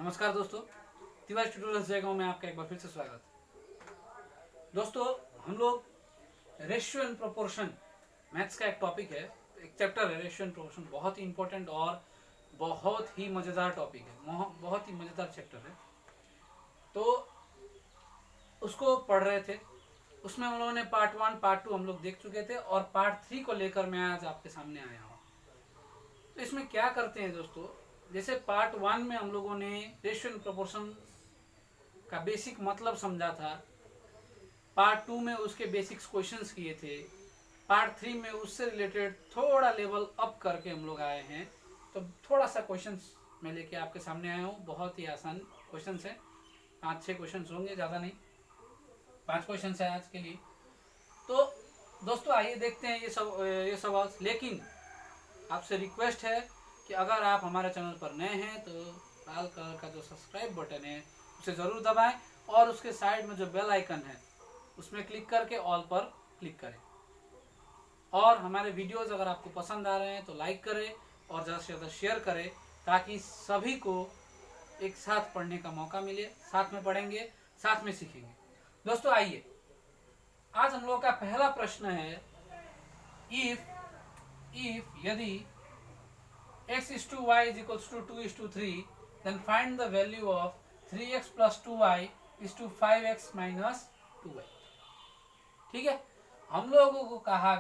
नमस्कार दोस्तों, तिवारी ट्यूटोरियल्स जयगांव में आपका एक बार फिर से स्वागत है। दोस्तों, हम लोग रेशियो एंड प्रोपोर्शन मैथ्स का एक टॉपिक है, एक चैप्टर है रेशियो एंड प्रोपोर्शन। बहुत ही इंपॉर्टेंट और बहुत ही मज़ेदार टॉपिक है, बहुत ही मज़ेदार चैप्टर है। तो उसको पढ़ रहे थे, उसमें हम लोगों ने पार्ट 1 पार्ट 2 हम लोग देख चुके थे और पार्ट 3 को लेकर मैं आज आपके सामने आया हूँ। तो इसमें क्या करते हैं दोस्तों, जैसे पार्ट 1 में हम लोगों ने रेशियो एंड प्रोपोर्शन का बेसिक मतलब समझा था, पार्ट 2 में उसके बेसिक्स क्वेश्चंस किए थे, पार्ट 3 में उससे रिलेटेड थोड़ा लेवल अप करके हम लोग आए हैं। तो थोड़ा सा क्वेश्चंस मैं लेके आपके सामने आया हूँ। बहुत ही आसान क्वेश्चंस है, 5-6 क्वेश्चंस होंगे, ज़्यादा नहीं, 5 क्वेश्चंस है आज के लिए। तो दोस्तों आइए देखते हैं ये सवाल। लेकिन आपसे रिक्वेस्ट है कि अगर आप हमारे चैनल पर नए हैं तो लाल कलर का जो सब्सक्राइब बटन है उसे ज़रूर दबाएं और उसके साइड में जो बेल आइकन है उसमें क्लिक करके ऑल पर क्लिक करें। और हमारे वीडियोस अगर आपको पसंद आ रहे हैं तो लाइक करें और ज़्यादा से ज़्यादा शेयर करें, ताकि सभी को एक साथ पढ़ने का मौका मिले। साथ में पढ़ेंगे, साथ में सीखेंगे। दोस्तों आइए, आज हम लोग का पहला प्रश्न है, इफ यदि x is to y is equals to 2 is to 3, then find the value of 3x plus 2y is to 5x minus 2y। ठीक है, हम लोगों को कहा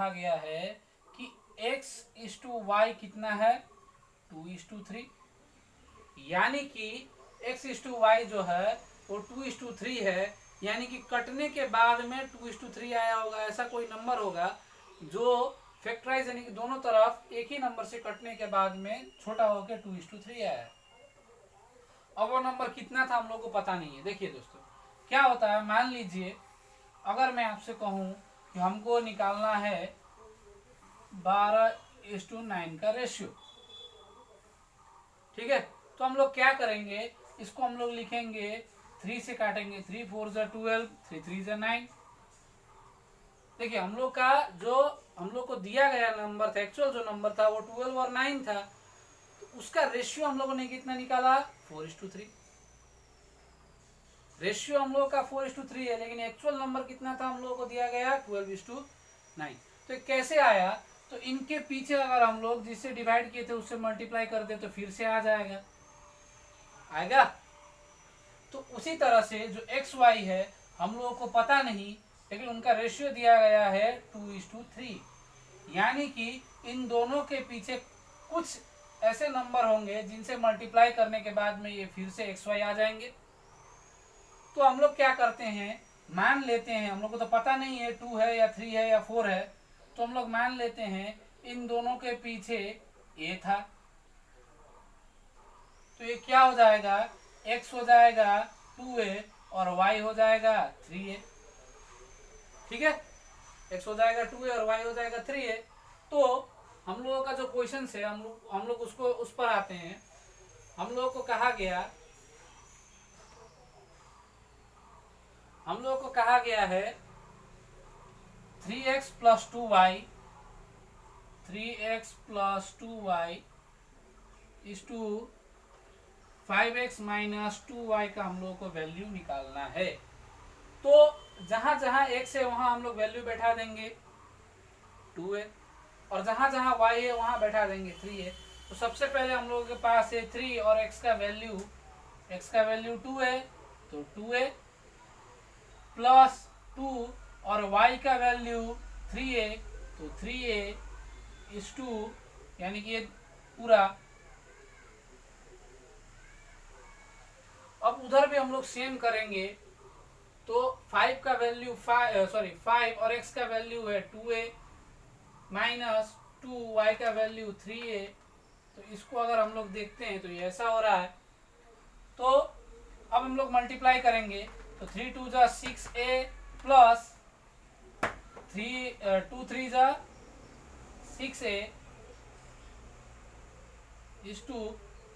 गया है कि x is to y कितना है, 2 is to 3, यानी कि x is to y जो है वो 2 is to 3 है। यानी कि कटने के बाद में 2 is to 3 आया होगा, ऐसा कोई नंबर होगा जो फैक्टराइज यानी कि दोनों तरफ एक ही नंबर से कटने के बाद में छोटा होकर 2 is to 3 आया है। अब वो नंबर कितना था हम लोग को पता नहीं है। देखिए दोस्तों, क्या होता है, मान लीजिए अगर मैं आपसे कहूं कि हमको निकालना है 12:9 का रेशियो, ठीक है, तो हम लोग क्या करेंगे, इसको हम लोग लिखेंगे 3 से काटेंगे, 3 4 जा 12, 3 3 जा 9। देखिए हम लोग को दिया गया नंबर था, एक्चुअल जो नंबर था वो 12 और 9 था, तो उसका रेशियो हम लोगों ने कितना निकाला, 4:3। रेशियो हम लोग का 4:3 है, लेकिन एक्चुअल नंबर कितना था, हम लोगों को दिया गया 12:9। तो कैसे आया, तो इनके पीछे अगर हम लोग जिससे डिवाइड किए थे उससे मल्टीप्लाई कर दे तो फिर से आ आएगा। तो उसी तरह से जो एक्स वाई है हम लोगों को पता नहीं, लेकिन उनका रेशियो दिया गया है 2:3। यानी कि इन दोनों के पीछे कुछ ऐसे नंबर होंगे जिनसे मल्टीप्लाई करने के बाद में ये फिर से एक्स वाई आ जाएंगे। तो हम लोग क्या करते हैं, मान लेते हैं, हम लोग को तो पता नहीं है 2 है या 3 है या 4 है, तो हम लोग मान लेते हैं इन दोनों के पीछे ए था, तो ये क्या हो जाएगा, x हो जाएगा 2a और y हो जाएगा 3a। ठीक है, x हो जाएगा 2a और y हो जाएगा 3a। तो हम लोगों का जो क्वेश्चन है, हम लोग उसको उस पर आते हैं। हम लोगों को कहा गया है 3x plus 2y is to 5x minus 2y का हम लोगों को वैल्यू निकालना है। तो जहां जहां x है वहां हम लोग वैल्यू बैठा देंगे 2a, और जहां जहां y है वहां बैठा देंगे 3a। तो सबसे पहले हम लोगों के पास है 3 और x का वैल्यू 2 है, तो 2a प्लस 2 और y का वैल्यू 3a, तो 3a is to, यानी कि ये पूरा। अब उधर भी हम लोग सेम करेंगे, तो 5 का वैल्यू 5 और x का वैल्यू है 2a माइनस 2y का वैल्यू 3a। तो इसको अगर हम लोग देखते हैं तो ये ऐसा हो रहा है। तो अब हम लोग मल्टीप्लाई करेंगे, तो 3 2 जा 6a प्लस 2 3 जा 6a इज टू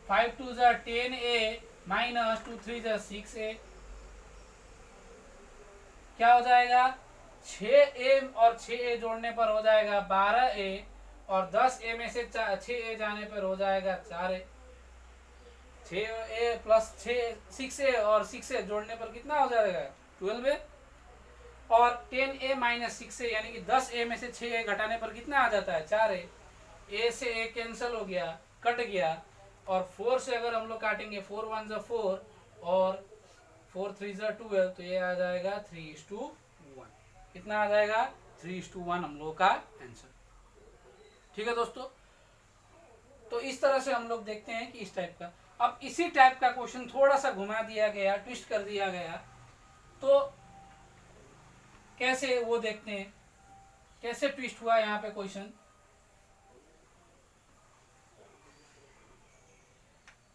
5 2 जा 10a माइनस 2 3 जा 6a। क्या हो जाएगा, 6a और 6a जोड़ने पर हो जाएगा 12a, और 10a में से 6a जाने पर हो जाएगा 4a। 6a प्लस 6a और 6a जोड़ने पर कितना हो जाएगा 12a, और 10a माइनस 6a यानी कि 10a में से 6a घटाने पर कितना आ जाता है 4a, a से a कैंसिल हो गया, कट गया, और 4 से अगर हम लोग काटेंगे 4 1 जा 4 और 4 3 जा 12, तो ये आ जाएगा 3:1। कितना आ जाएगा 3:1 हम लोग का आंसर। ठीक है दोस्तों, तो इस तरह से हम लोग देखते हैं कि इस टाइप का। अब इसी टाइप का क्वेश्चन थोड़ा सा घुमा दिया गया, ट्विस्ट कर दिया गया, तो कैसे वो देखते हैं, कैसे ट्विस्ट हुआ यहाँ पे क्वेश्चन।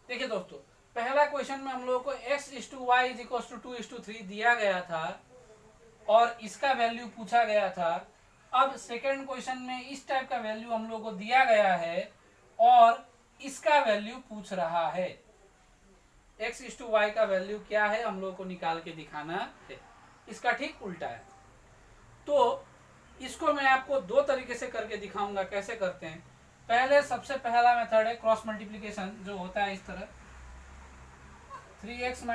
देखिए दोस्तों, पहला क्वेश्चन में हम लोगों को x/y = 2:3 दिया गया था और इसका वैल्यू पूछा गया था। अब सेकेंड क्वेश्चन में इस टाइप का वैल्यू हम लोगों को दिया गया है और इसका वैल्यू पूछ रहा है। x/y का वैल्यू क्या है हम लोगों को निकाल के दिखाना है, इसका ठीक उल्टा है। तो इसको मैं आपको दो तरीके से करके दिखाऊंगा कैसे करते हैं। पहले सबसे पहला मेथड है क्रॉस मल्टीप्लिकेशन, जो होता है इस तरह 3x -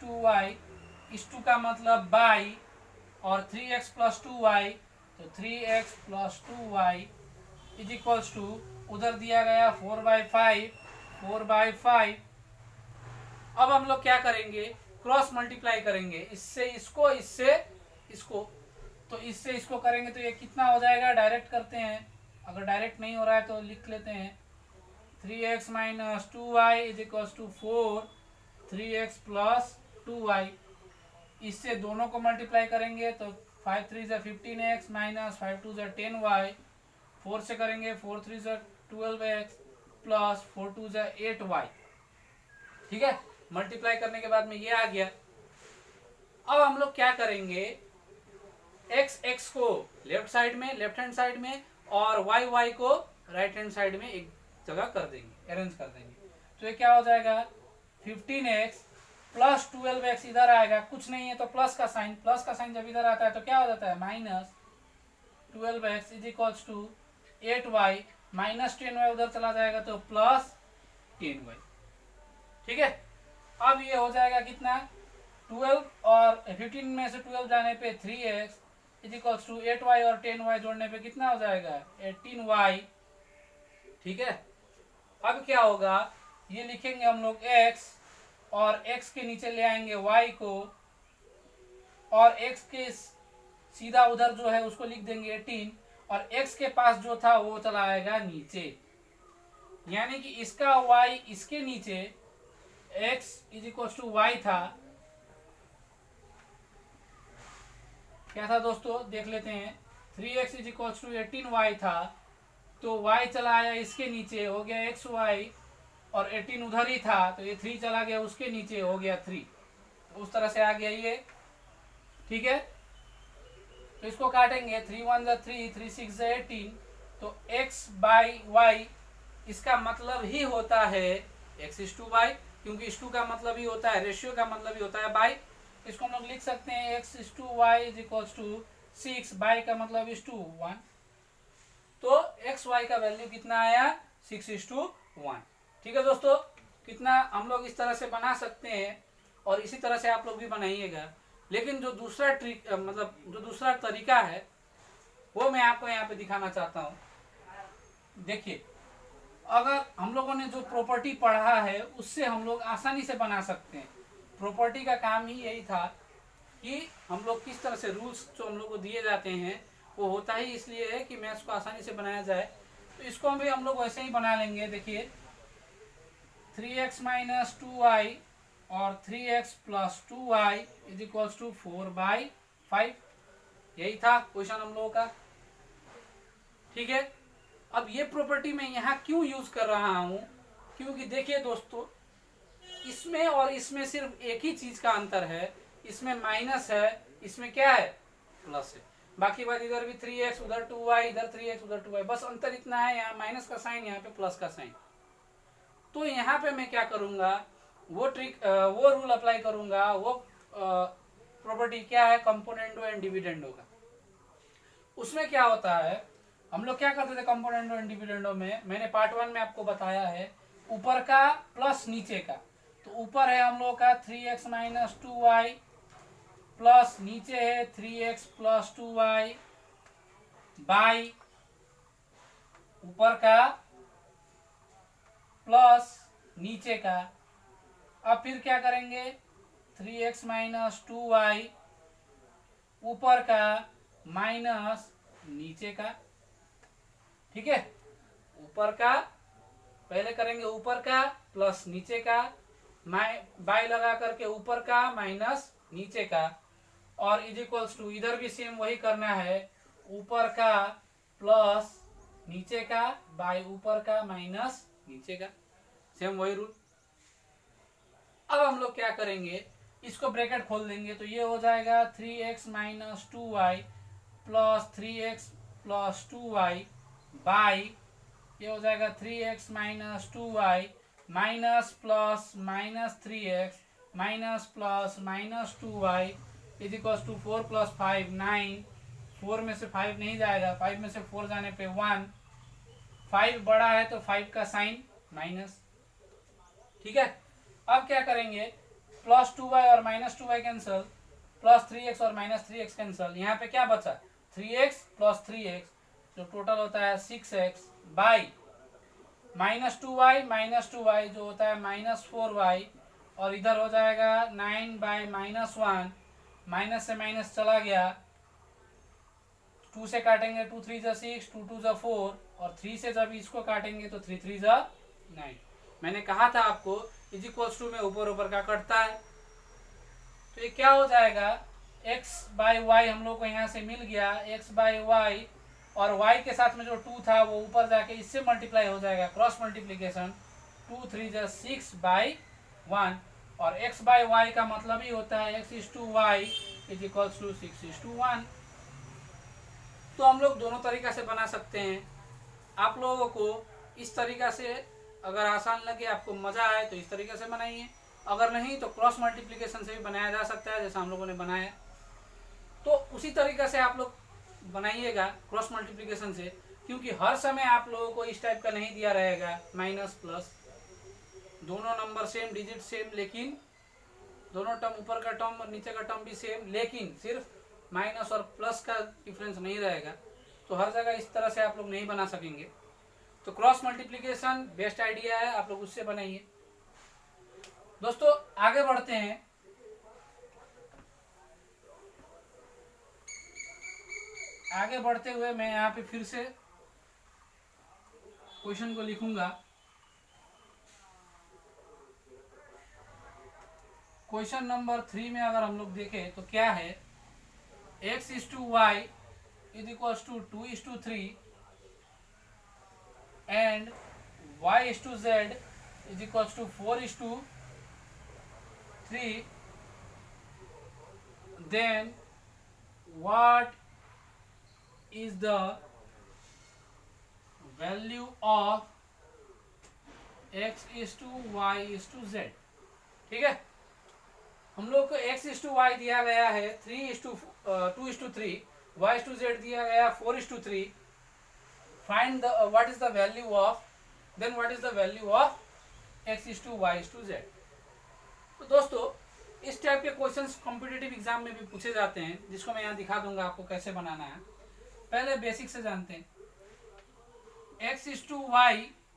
2y, इस 2 का मतलब बाई, और 3x + 2y, तो 3x + 2y = उधर दिया गया 4/5, 4/5। अब हम लोग क्या करेंगे, क्रॉस मल्टीप्लाई करेंगे, इससे इसको, इससे इसको, तो इससे इसको करेंगे तो ये कितना हो जाएगा, डायरेक्ट करते हैं। अगर डायरेक्ट नहीं हो रहा है तो लिख लेते हैं 3x - 2y = 4, 3x + 2y। इससे दोनों को मल्टीप्लाई करेंगे तो 5 3 = 15x - 5 2 = 10y, 4 से करेंगे 4 3 = 12x + 4 2 = 8y। ठीक है, मल्टीप्लाई करने के बाद में ये आ गया। अब हम लोग क्या करेंगे, x को लेफ्ट साइड में, लेफ्ट हैंड साइड में, और y को राइट हैंड साइड में एक जगह कर देंगे, अरेंज कर देंगे। तो ये क्या हो जाएगा 15x + 12x इधर आएगा, कुछ नहीं है तो प्लस का साइन, प्लस का साइन जब इधर आता है तो क्या हो जाता है -12x = 8y, -10y उधर चला जाएगा तो +10y। ठीक है, अब ये हो जाएगा कितना 12 और 15 में से 12 जाने पे 3x = 8y और 10y जोड़ने पे कितना हो जाएगा 18y। ठीक है, अब क्या होगा, ये लिखेंगे हम लोग x, और x के नीचे ले आएंगे y को, और x के सीधा उधर जो है उसको लिख देंगे 18, और x के पास जो था वो चला आएगा नीचे, यानी कि इसका y इसके नीचे, x = y था, क्या था दोस्तों देख लेते हैं, 3x = 18y था, तो y चला आया इसके नीचे, हो गया xy, और 18 उधर ही था तो ये 3 चला गया उसके नीचे, हो गया 3। तो उस तरह से आ गया ये। ठीक है, तो इसको काटेंगे 3 1 = 3, 3 6 = 18, तो x/y इसका मतलब ही होता है x/y, क्योंकि इस 2 का मतलब ही होता है, रेशियो का मतलब ही होता है बाई। इसको हम लोग लिख सकते हैं x/y = 6, बाई का मतलब is 1। तो xy का वैल्यू कितना आया 6:1। ठीक है दोस्तों, कितना हम लोग इस तरह से बना सकते हैं, और इसी तरह से आप लोग भी बनाइएगा। लेकिन जो दूसरा ट्रिक, मतलब जो दूसरा तरीका है वो मैं आपको यहाँ पे दिखाना चाहता हूँ। देखिए, अगर हम लोगों ने जो प्रॉपर्टी पढ़ा है उससे हम लोग आसानी से बना सकते हैं। प्रॉपर्टी का काम ही यही था कि हम लोग किस तरह से रूल्स जो हम लोग को दिए जाते हैं वो होता ही इसलिए है कि मैथ्स को आसानी से बनाया जाए। तो इसको भी हम लोग वैसे ही बना लेंगे। देखिए 3x - 2y और 3x + 2y = 4/5, यही था क्वेश्चन हम लोगों का। ठीक है, अब ये प्रॉपर्टी मैं यहाँ क्यों यूज कर रहा हूँ, क्योंकि देखिए दोस्तों, इसमें और इसमें सिर्फ एक ही चीज का अंतर है, इसमें माइनस है, इसमें क्या है प्लस है। बाकी बात इधर भी 3x उधर 2y, इधर 3x उधर 2y, बस अंतर इतना है, यहाँ माइनस का साइन, यहाँ पे प्लस का साइन। तो यहाँ पे मैं क्या करूंगा, वो रूल अप्लाई करूंगा, वो प्रॉपर्टी क्या है, कंपोनेंडो एंड डिविडेंडो का। उसमें क्या होता है, हम लोग क्या करते थे कंपोनेंडो एंड डिविडेंडो में, मैंने पार्ट 1 में आपको बताया है, ऊपर का प्लस नीचे का, तो ऊपर है हम लोग का 3x माइनस 2y प्लस नीचे है 3x प्लस 2y बाई ऊपर का प्लस नीचे का। अब फिर क्या करेंगे 3x माइनस 2y ऊपर का माइनस नीचे का। ठीक है, ऊपर का पहले करेंगे ऊपर का प्लस नीचे का, बाई लगा करके ऊपर का माइनस नीचे का, और इज इक्वल्स टू इधर भी सेम वही करना है, ऊपर का प्लस नीचे का बाई ऊपर का माइनस नीचे का, सेम वही रूल। अब हम लोग क्या करेंगे, इसको ब्रैकेट खोल देंगे तो ये हो जाएगा 3x minus 2y plus 3x plus 2y by ये हो जाएगा 3x minus 2y minus plus minus 3x minus plus minus 2y is equals to 4 plus 5 9। 4 में से 5 नहीं जाएगा, 5 में से 4 जाने पे 1। 5 बड़ा है तो 5 का साइन माइनस। ठीक है, अब क्या करेंगे प्लस 2y और minus 2y cancel, plus 3x और माइनस 3x कैंसल। यहाँ पे क्या बचा 3x प्लस 3x जो टोटल होता है 6x बाई माइनस 2y जो होता है माइनस 4y, और इधर हो जाएगा 9 बाई माइनस 1, माइनस से माइनस चला गया, 2 से काटेंगे 2 3 जा 6, 2 2 जा 4, और 3 से जब इसको काटेंगे तो 3 3 जा 9। मैंने कहा था आपको इज इक्वल्स टू में ऊपर ऊपर का कटता है, तो ये क्या हो जाएगा x बाई वाई हम लोग को यहाँ से मिल गया, x बाई वाई और y के साथ में जो 2 था वो ऊपर जाके इससे मल्टीप्लाई हो जाएगा, क्रॉस मल्टीप्लीकेशन 2 3 जा 6 बाई 1, और x बाई वाई का मतलब ही होता है x is to y is equals to 6 is to 1। तो हम लोग दोनों तरीका से बना सकते हैं। आप लोगों को इस तरीका से अगर आसान लगे, आपको मजा आए तो इस तरीके से बनाइए, अगर नहीं तो क्रॉस मल्टीप्लिकेशन से भी बनाया जा सकता है जैसा हम लोगों ने बनाया। तो उसी तरीके से आप लोग बनाइएगा क्रॉस मल्टीप्लिकेशन से, क्योंकि हर समय आप लोगों को इस टाइप का नहीं दिया रहेगा माइनस प्लस, दोनों नंबर सेम, डिजिट सेम, लेकिन दोनों टर्म ऊपर का टर्म और नीचे का टर्म भी सेम, लेकिन सिर्फ माइनस और प्लस का डिफरेंस नहीं रहेगा। तो हर जगह इस तरह से आप लोग नहीं बना सकेंगे। तो क्रॉस मल्टीप्लिकेशन बेस्ट आइडिया है, आप लोग उससे बनाइए। दोस्तों आगे बढ़ते हैं। आगे बढ़ते हुए मैं यहाँ पे फिर से क्वेश्चन को लिखूंगा। क्वेश्चन नंबर 3 में अगर हम लोग देखें तो क्या है, x is to y is equals to 2 is to 3 and y is to z is equals to 4 is to 3, then what is the value of x is to y is to z। ठीक है, हम लोग को x is to y दिया गया है 3 is to 2 is to 3, y is to z दिया गया 4 is to 3। find the what is the value of, then what is the value of x is to y is to z। तो दोस्तों इस type के questions competitive exam में भी पूछे जाते हैं, जिसको मैं यहाँ दिखा दूंगा आपको कैसे बनाना है। पहले बेसिक से जानते हैं। x is to y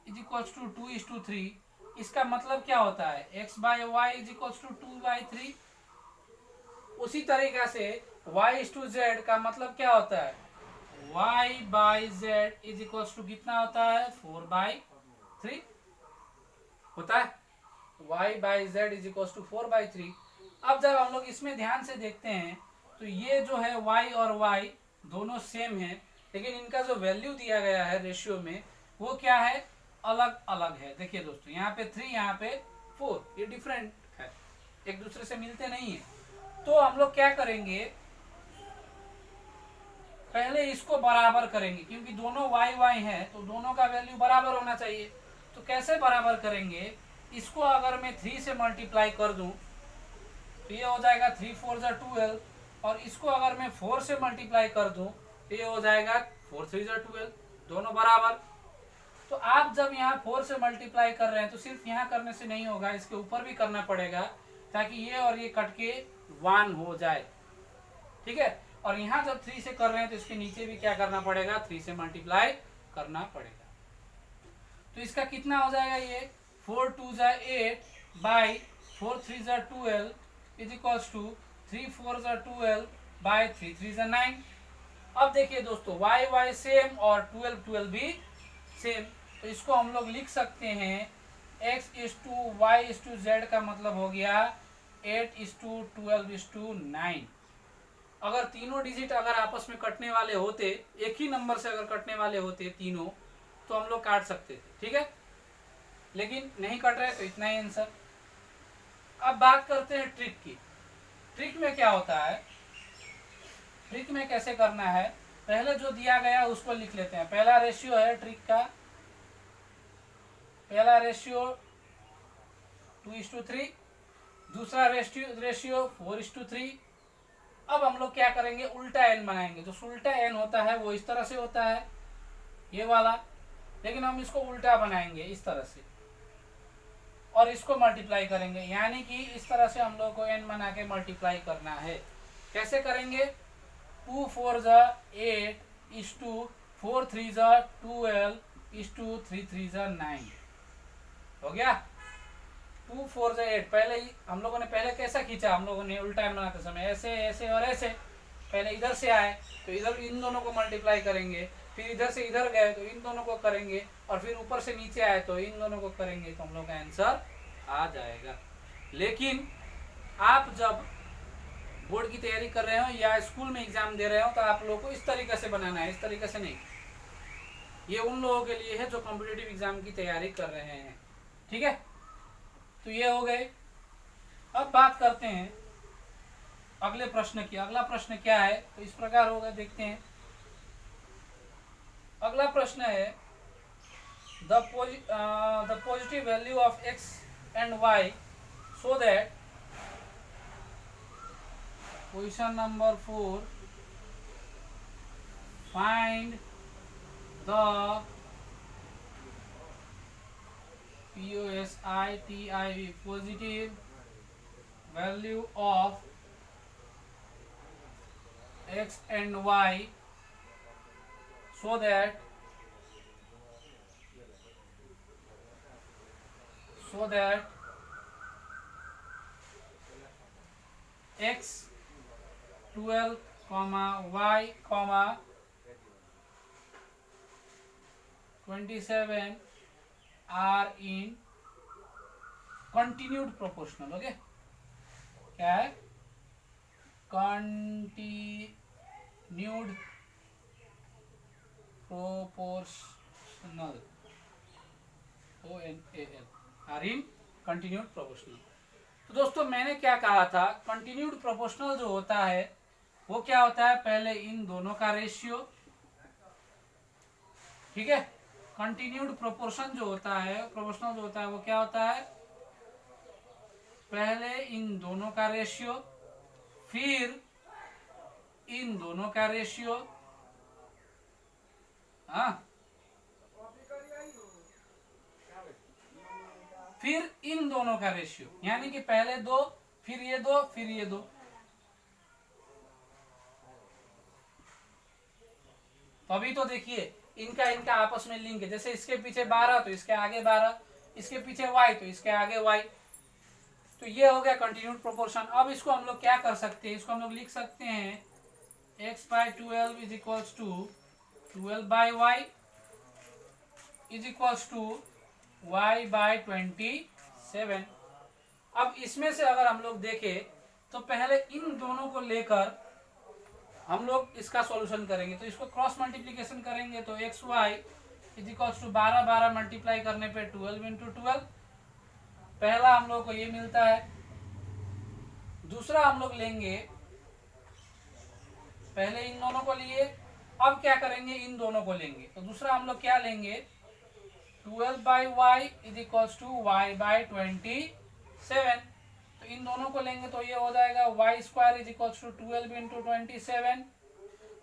is equals to 2 is to 3, इसका मतलब क्या होता है x by y is equals to 2 by 3। उसी तरीका से y is to z का मतलब क्या होता है y by z is equals to कितना होता है 4 by 3 होता है, y by z is equals to 4 by 3। अब जब हम लोग इसमें ध्यान से देखते हैं तो ये जो है y और y दोनों सेम है, लेकिन इनका जो वैल्यू दिया गया है रेशियो में वो क्या है, अलग अलग है। देखिए दोस्तों यहाँ पे 3 यहाँ पे 4, ये डिफरेंट है, एक दूसरे से मिलते नहीं है। तो हम लोग क्या करेंगे, पहले इसको बराबर करेंगे, क्योंकि दोनों y है तो दोनों का वैल्यू बराबर होना चाहिए। तो कैसे बराबर करेंगे, इसको अगर मैं 3 से मल्टीप्लाई कर दूं तो ये हो जाएगा 3 4 जा 12, और इसको अगर मैं 4 से मल्टीप्लाई कर दूं तो ये हो जाएगा 4 3 जा 12, दोनों बराबर। तो आप जब यहाँ 4 से मल्टीप्लाई कर रहे हैं तो सिर्फ यहाँ करने से नहीं होगा, इसके ऊपर भी करना पड़ेगा ताकि ये और ये कट के 1 हो जाए, ठीक है। और यहाँ जब 3 से कर रहे हैं तो इसके नीचे भी क्या करना पड़ेगा, 3 से मल्टीप्लाई करना पड़ेगा। तो इसका कितना हो जाएगा, ये 4 2 जा 8 बाई 4 3 जा 12 इज इक्वल्स टू 3 4 जा 12 बाई 3 3 जा 9। अब देखिए दोस्तों, y y सेम और 12 12 भी सेम, तो इसको हम लोग लिख सकते हैं x is to y is to z का मतलब हो गया 8 इज टू 12 इज टू 9। अगर तीनों डिजिट अगर आपस में कटने वाले होते, एक ही नंबर से अगर कटने वाले होते तीनों, तो हम लोग काट सकते थे, ठीक है, लेकिन नहीं कट रहे तो इतना ही आंसर। अब बात करते हैं ट्रिक की। ट्रिक में क्या होता है, ट्रिक में कैसे करना है, पहले जो दिया गया उसको लिख लेते हैं। पहला रेशियो है ट्रिक का, पहला रेशियो 2:3, दूसरा रेशियो 4:3। अब हम लोग क्या करेंगे, उल्टा एन बनाएंगे। जो उल्टा एन होता है वो इस तरह से होता है, ये वाला, लेकिन हम इसको उल्टा बनाएंगे इस तरह से और इसको मल्टीप्लाई करेंगे, यानी कि इस तरह से हम लोग को एन बना के मल्टीप्लाई करना है। कैसे करेंगे, 2 4 जा 8 इज टू 4 3 जा 12 इज टू 3 3 जा 9 हो गया। 2 4 जा 8, पहले ही हम लोगों ने पहले कैसा खींचा, हम लोगों ने उल्टा एन बनाते समय ऐसे ऐसे और ऐसे, पहले इधर से आए तो इधर इन दोनों को मल्टीप्लाई करेंगे, फिर इधर से इधर गए तो इन दोनों को करेंगे, और फिर ऊपर से नीचे आए तो इन दोनों को करेंगे, तो हम लोग का आंसर आ जाएगा। लेकिन आप जब बोर्ड की तैयारी कर रहे हो या स्कूल में एग्जाम दे रहे हो तो आप लोगों को इस तरीके से बनाना है, इस तरीके से नहीं। ये उन लोगों के लिए है जो कॉम्पिटिटिव एग्जाम की तैयारी कर रहे हैं, ठीक है। तो ये हो गए। अब बात करते हैं अगले प्रश्न की। अगला प्रश्न क्या है, तो इस प्रकार होगा, देखते हैं। अगला प्रश्न है the positive value of x and y so that, question number 4, find the POSITIV positive value of x and y so that x 12, y, 27 are in continued proportional। Okay, क्या है, continued proportional, ONAL, are in continued proportional। तो दोस्तों मैंने क्या कहा था, continued proportional जो होता है वो क्या होता है, पहले इन दोनों का रेशियो, ठीक है। कंटिन्यूड प्रोपोर्शन जो होता है, प्रोपोर्शनल जो होता है वो क्या होता है, पहले इन दोनों का रेशियो, फिर इन दोनों का रेशियो, हाँ, फिर इन दोनों का रेशियो, यानी कि पहले दो, फिर ये दो, फिर ये दो। तो अभी तो देखिए इनका आपस में लिंक है, जैसे इसके पीछे 12 तो इसके आगे 12, इसके पीछे y तो इसके आगे y। तो ये हो गया कंटिन्यूड प्रोपोर्शन। अब इसको हम लोग क्या कर सकते हैं, इसको हम लोग लिख सकते हैं x by 12 is equals to 12 by y is equals to y by 27। अब इसमें से अगर हम लोग देखें तो पहले इन दोनों को लेकर हम लोग इसका सॉल्यूशन करेंगे। तो इसको क्रॉस मल्टीप्लिकेशन करेंगे तो x y is equals to 12 12 multiply करने पे 12 इंटू 12, पहला हम लोग को ये मिलता है। दूसरा हम लोग लेंगे, पहले इन दोनों को लिए, अब क्या करेंगे, इन दोनों को लेंगे। तो दूसरा हम लोग क्या लेंगे, 12 by y is equals to y by 27। तो इन दोनों को लेंगे तो ये हो जाएगा y square is equals to 12 into 27।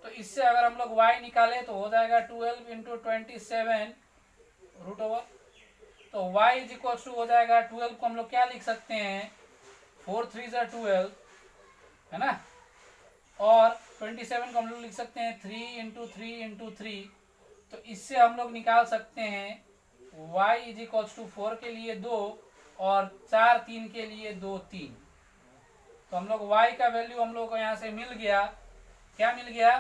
तो इससे अगर हम लोग y निकाले तो हो जाएगा 12 इंटू 27 रूट ओवर, तो y इज इक्वल टू हो जाएगा 12 को हम लोग क्या लिख सकते हैं, 4 3 ज़ा 12 है ना, और 27 को हम लोग लिख सकते हैं 3 इंटू 3 इंटू 3। तो इससे हम लोग निकाल सकते हैं y इज इक्वल टू 4 के लिए 2 और 4 3 के लिए 2 3। तो हम लोग y का वैल्यू हम लोग को यहाँ से मिल गया, क्या मिल गया,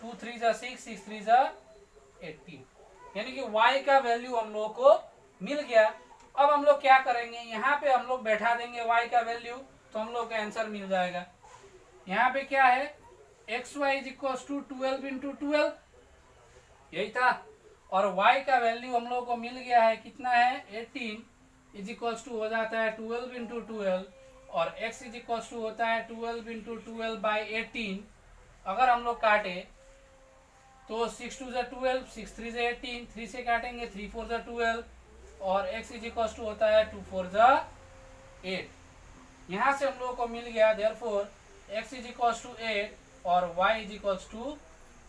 2 3 ज़ा 6 6 3 ज़ा 18, यानी कि y का वैल्यू हम लोग को मिल गया। अब हम लोग क्या करेंगे, यहाँ पे हम लोग बैठा देंगे y का वैल्यू, तो हम लोग का आंसर मिल जाएगा। यहाँ पे क्या है, x y is equal to 12 into 12, यही था, और y का वैल्यू हम लोग को मिल गया है, कितना है, 18 इज इक्वल टू हो जाता है 12 इंटू 12, और x इज इक्वल टू होता है 12 इंटू 12 बाई 18। अगर हम लोग काटे तो 6 2 ज़ा 12, 6 3 ज़ा 18, 3 से काटेंगे 3 4 ज़ा 12, और x इज इक्वल टू होता है 2 4 ज़ा 8। यहाँ से हम लोग को मिल गया, therefore x is equal to 8 और y इज इक्वल टू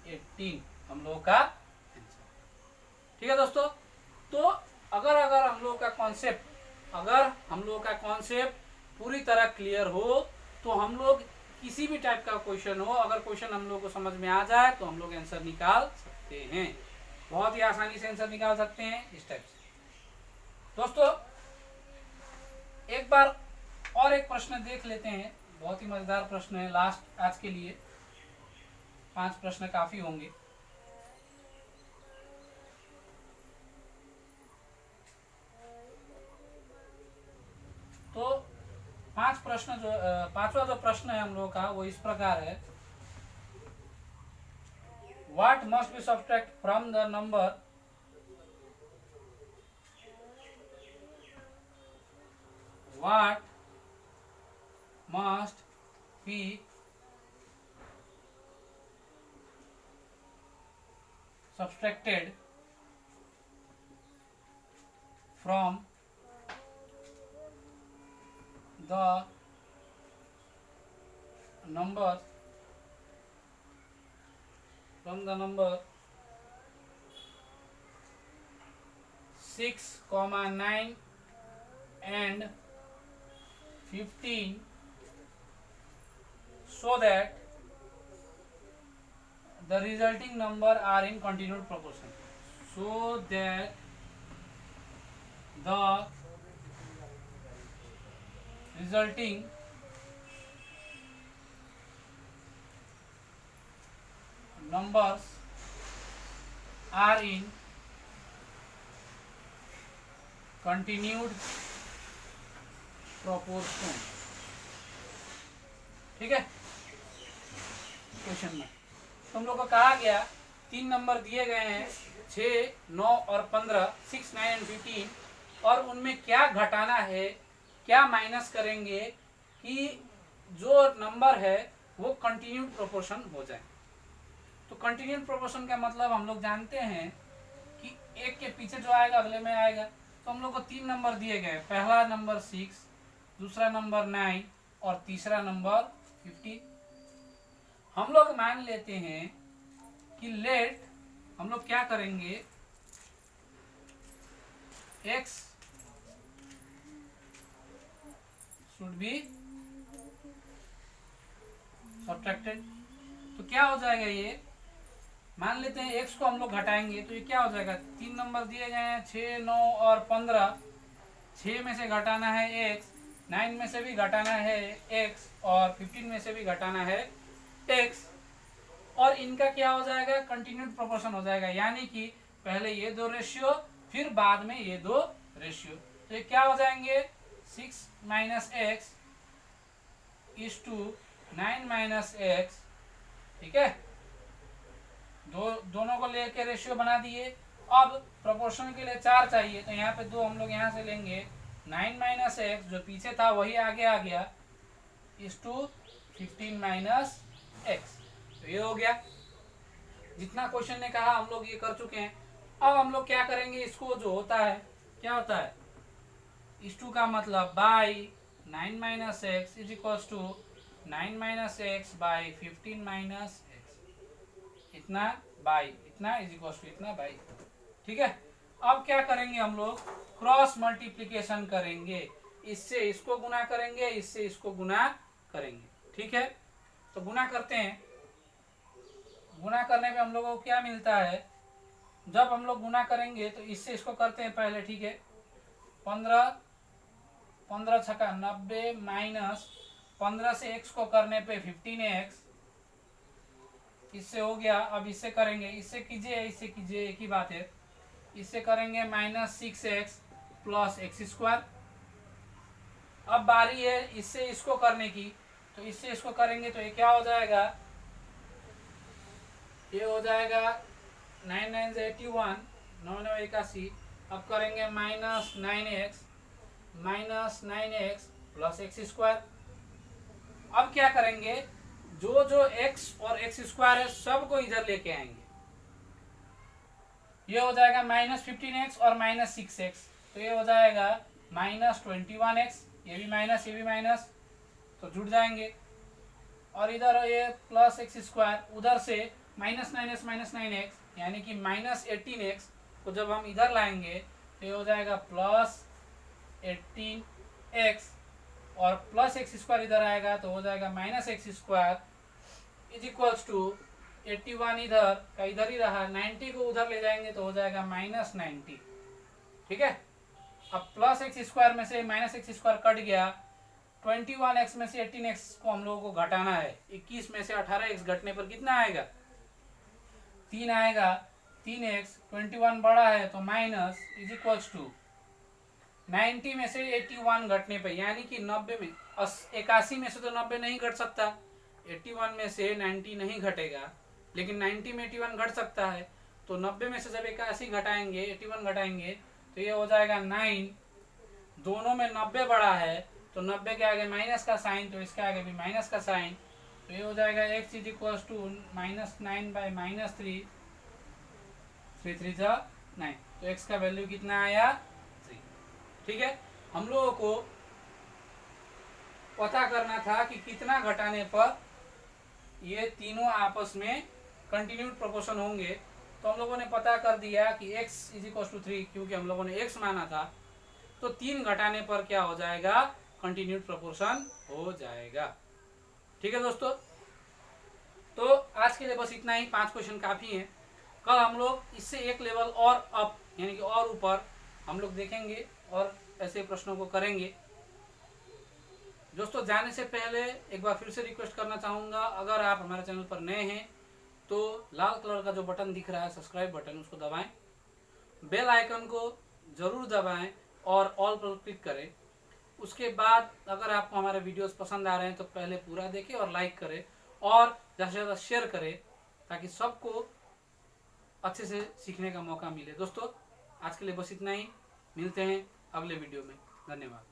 18 हम लोग का आंसर। ठीक है दोस्तों, तो अगर हम लोग का कॉन्सेप्ट पूरी तरह क्लियर हो, तो हम लोग किसी भी टाइप का क्वेश्चन हो, अगर क्वेश्चन हम लोग को समझ में आ जाए तो हम लोग आंसर निकाल सकते हैं, बहुत ही आसानी से आंसर निकाल सकते हैं इस टाइप से। दोस्तों एक बार और एक प्रश्न देख लेते हैं, बहुत ही मजेदार प्रश्न है लास्ट आज के लिए, 5 प्रश्न काफी होंगे। तो 5 प्रश्न जो 5वां जो प्रश्न है हम लोग का वो इस प्रकार है, what must be subtract from the number what must be subtracted from the number 6, 9 and 15 so that the resulting number are in continued proportion, so that the resulting numbers are in continued proportion। ठीक है, question में तो हम लोग को कहा गया 3 number दिए गए हैं, 6 9 और 15, 6 9 एंड 15, और उनमें क्या घटाना है, क्या माइनस करेंगे कि जो नंबर है वो कंटिन्यूड प्रोपोर्शन हो जाए। तो कंटिन्यूड प्रोपोर्शन का मतलब हम लोग जानते हैं कि एक के पीछे जो आएगा अगले में आएगा। तो हम लोग को 3 नंबर दिए गए, पहला नंबर 6, दूसरा नंबर 9 और तीसरा नंबर 15। हम लोग मान लेते हैं कि लेट हम लोग क्या करेंगे, x शुड बी सब्ट्रैक्टेड। तो क्या हो जाएगा, ये मान लेते हैं x को हम लोग घटाएंगे, तो ये क्या हो जाएगा, 3 नंबर दिए गए हैं 6 9 और 15, 6 में से घटाना है x, 9 में से भी घटाना है x, और 15 में से भी घटाना है x, और इनका क्या हो जाएगा, कंटिन्यूड प्रोपोर्शन हो जाएगा, यानी कि पहले ये 2 रेशियो फिर बाद में ये 2 रेशियो। तो ये क्या हो जाएंगे, 6 minus x is to 9 minus x. ठीक है, दोनों को लेके रेशियो बना दिए। अब प्रोपोर्शन के लिए 4 चाहिए, तो यहाँ पे 2 हम लोग यहाँ से लेंगे, 9 माइनस एक्स जो पीछे था वही आगे आ गया, इज टू 15 माइनस एक्स। तो ये हो गया, जितना क्वेश्चन ने कहा हम लोग ये कर चुके हैं। अब हम लोग क्या करेंगे, इसको जो होता है क्या होता है, इस टू का मतलब by 9 minus x is equal to 9 minus x by 15 minus x, इतना बाई इतना इज इक्वल टू इतना बाई। ठीक है, अब क्या करेंगे हम लोग, क्रॉस मल्टीप्लीकेशन करेंगे, इससे इसको गुना करेंगे, इससे इसको गुना करेंगे। ठीक है, तो गुना करते हैं। गुना करने पे हम लोगों को क्या मिलता है, जब हम लोग गुना करेंगे तो इससे इसको करते हैं पहले। ठीक है, 15 15 छक्का 90 माइनस 15 से x को करने पे 15x, इससे हो गया। अब इससे करेंगे, इससे कीजिए, इससे कीजिए, एक ही बात है। इससे करेंगे -6x प्लस एक्स स्क्वायर। अब बारी है इससे इसको करने की, तो इससे इसको करेंगे तो ये क्या हो जाएगा, ये हो जाएगा 9 9 81, 9 9 81। अब करेंगे -9x प्लस एक्स स्क्वायर। अब क्या करेंगे, जो जो x और एक्स स्क्वायर है सबको इधर लेके आएंगे। ये हो जाएगा -15x और -6x, तो ये हो जाएगा -21x, ये भी माइनस ये भी माइनस, तो जुड़ जाएंगे। और इधर ये प्लस एक्स स्क्वायर, उधर से -9x यानी कि -18x को जब हम इधर लाएंगे तो ये हो जाएगा +18x, और प्लस एक्स स्क्वायर इधर आएगा तो हो जाएगा -x² इज इक्वल्स टू 81 इधर का इधर ही रहा, 90 को उधर ले जाएंगे तो हो जाएगा -90। ठीक है, अब प्लस एक्स स्क्वायर में से -x² कट गया, 21x में से 18x को हम लोगों को घटाना है। 21 में से 18x घटने पर कितना आएगा, 3 आएगा। 3x 21 बड़ा है तो माइनस इज इक्वल्स टू 90 में से 81 घटने पर, यानी कि 90 में 81 में से तो 90 नहीं घट सकता, 81 में से 90 नहीं घटेगा, लेकिन 90 में 81 घट सकता है। तो 90 में से जब 81 घटाएंगे, 81 घटाएंगे तो ये हो जाएगा 9। दोनों में 90 बड़ा है तो 90 के आगे माइनस का साइन, तो इसके आगे भी माइनस का साइन, तो ये हो जाएगा x इज इक्वल्स टू -9/-3, 3 3 जा 9, तो x का वैल्यू कितना आया, 3। ठीक है, हम लोगों को पता करना था कि कितना घटाने पर ये तीनों आपस में कंटिन्यूड प्रोपोर्शन होंगे, तो हम लोगों ने पता कर दिया कि x इज इक्वल्स टू 3, क्योंकि हम लोगों ने x माना था, तो 3 घटाने पर क्या हो जाएगा, कंटिन्यूड प्रोपोर्शन हो जाएगा। ठीक है दोस्तों, तो आज के लिए बस इतना ही, 5 क्वेश्चन काफी हैं। कल हम लोग इससे एक लेवल और अप यानी कि और ऊपर हम लोग देखेंगे और ऐसे प्रश्नों को करेंगे। दोस्तों, जाने से पहले एक बार फिर से रिक्वेस्ट करना चाहूँगा, अगर आप हमारे चैनल पर नए हैं तो लाल कलर का जो बटन दिख रहा है सब्सक्राइब बटन, उसको दबाएं, बेल आइकन को ज़रूर दबाएं और ऑल पर क्लिक करें। उसके बाद अगर आपको हमारे वीडियोस पसंद आ रहे हैं तो पहले पूरा देखें और लाइक करें और ज़्यादा से ज़्यादा शेयर करें, ताकि सबको अच्छे से सीखने का मौका मिले। दोस्तों, आज के लिए बस इतना ही, मिलते हैं अगले वीडियो में। धन्यवाद।